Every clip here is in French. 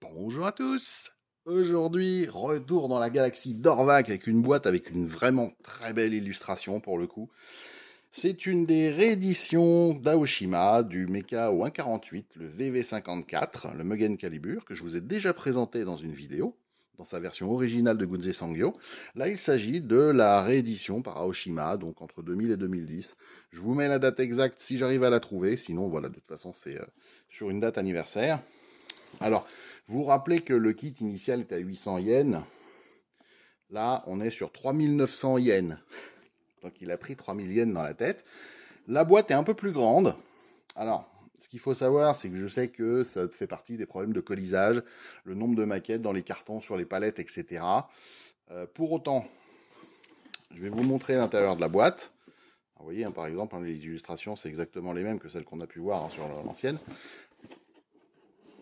Bonjour à tous. Aujourd'hui, retour dans la galaxie d'Orvac avec une boîte avec une vraiment très belle illustration pour le coup. C'est une des rééditions d'Aoshima du Mecha au 1.48, le VV54, le Mugen Calibur, que je vous ai déjà présenté dans une vidéo, dans sa version originale de Gunze Sangyo. Là, il s'agit de la réédition par Aoshima, donc entre 2000 et 2010. Je vous mets la date exacte si j'arrive à la trouver, sinon voilà, de toute façon c'est sur une date anniversaire. Alors, vous vous rappelez que le kit initial était à 800 yens. Là, on est sur 3900 yens. Donc, il a pris 3000 yens dans la tête. La boîte est un peu plus grande. Alors, ce qu'il faut savoir, c'est que je sais que ça fait partie des problèmes de colisage, le nombre de maquettes dans les cartons, sur les palettes, etc. Pour autant, je vais vous montrer l'intérieur de la boîte. Vous voyez, par exemple, les illustrations, c'est exactement les mêmes que celles qu'on a pu voir sur l'ancienne.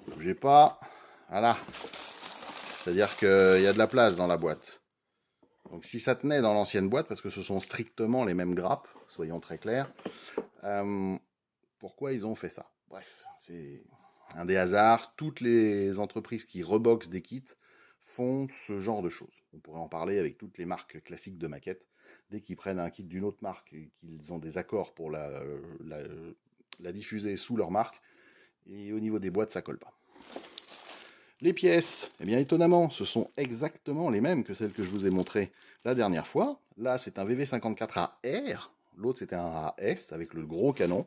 Bougez pas. Voilà. C'est-à-dire qu'il y a de la place dans la boîte. Donc si ça tenait dans l'ancienne boîte, parce que ce sont strictement les mêmes grappes, soyons très clairs, pourquoi ils ont fait ça? Bref, c'est un des hasards. Toutes les entreprises qui reboxent des kits font ce genre de choses. On pourrait en parler avec toutes les marques classiques de maquettes. Dès qu'ils prennent un kit d'une autre marque et qu'ils ont des accords pour la diffuser sous leur marque, et au niveau des boîtes, ça colle pas. Les pièces, eh bien étonnamment, ce sont exactement les mêmes que celles que je vous ai montrées la dernière fois. Là, c'est un VV54AR, l'autre c'était un AS avec le gros canon.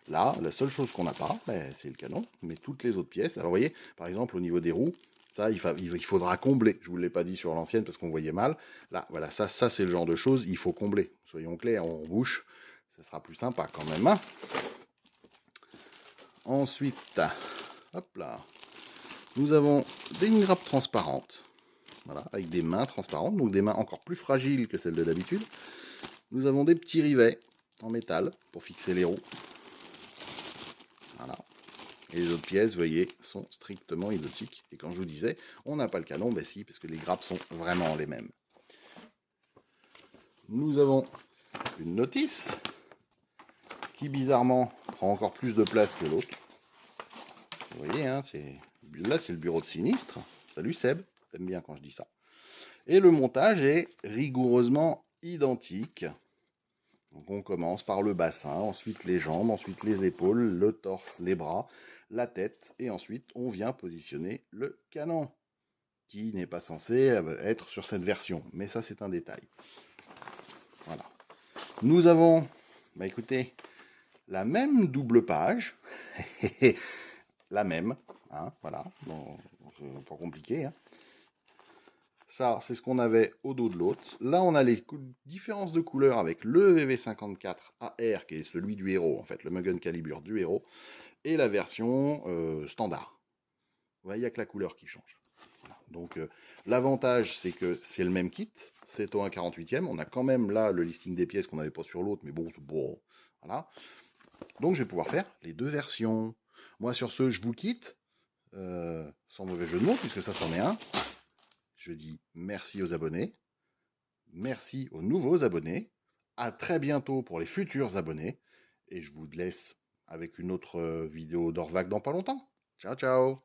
Là, la seule chose qu'on n'a pas, c'est le canon, mais toutes les autres pièces. Alors vous voyez, par exemple au niveau des roues, ça il faudra combler. Je ne vous l'ai pas dit sur l'ancienne parce qu'on voyait mal. Là, voilà, ça c'est le genre de choses, il faut combler. Soyons clairs, on bouche, ça sera plus sympa quand même. Hein. Ensuite, hop là. Nous avons des grappes transparentes, voilà, avec des mains transparentes, donc des mains encore plus fragiles que celles de d'habitude. Nous avons des petits rivets en métal pour fixer les roues. Voilà. Et les autres pièces, vous voyez, sont strictement identiques. Et quand je vous disais, on n'a pas le canon, ben si, parce que les grappes sont vraiment les mêmes. Nous avons une notice qui bizarrement prend encore plus de place que l'autre. Vous voyez, hein, là c'est le bureau de sinistre. Salut Seb, t'aimes bien quand je dis ça. Et le montage est rigoureusement identique. Donc on commence par le bassin, ensuite les jambes, ensuite les épaules, le torse, les bras, la tête, et ensuite on vient positionner le canon, qui n'est pas censé être sur cette version, mais ça c'est un détail. Voilà. Nous avons, écoutez, la même double page, la même, hein, voilà, bon, c'est pas compliqué, hein. Ça, c'est ce qu'on avait au dos de l'autre. Là, on a les différences de couleurs avec le VV54AR, qui est celui du héros, en fait, le Mugen Calibur du héros, et la version standard. Vous voyez, il n'y a que la couleur qui change. Voilà. Donc, l'avantage, c'est que c'est le même kit. C'est au 1/48e. On a quand même là le listing des pièces qu'on n'avait pas sur l'autre, mais bon, c'est bon. Voilà. Donc, je vais pouvoir faire les deux versions. Moi, sur ce, je vous quitte, sans mauvais jeu de mots, puisque ça, c'en est un. Je dis merci aux abonnés, merci aux nouveaux abonnés, à très bientôt pour les futurs abonnés, et je vous laisse avec une autre vidéo d'Orvac dans pas longtemps. Ciao, ciao!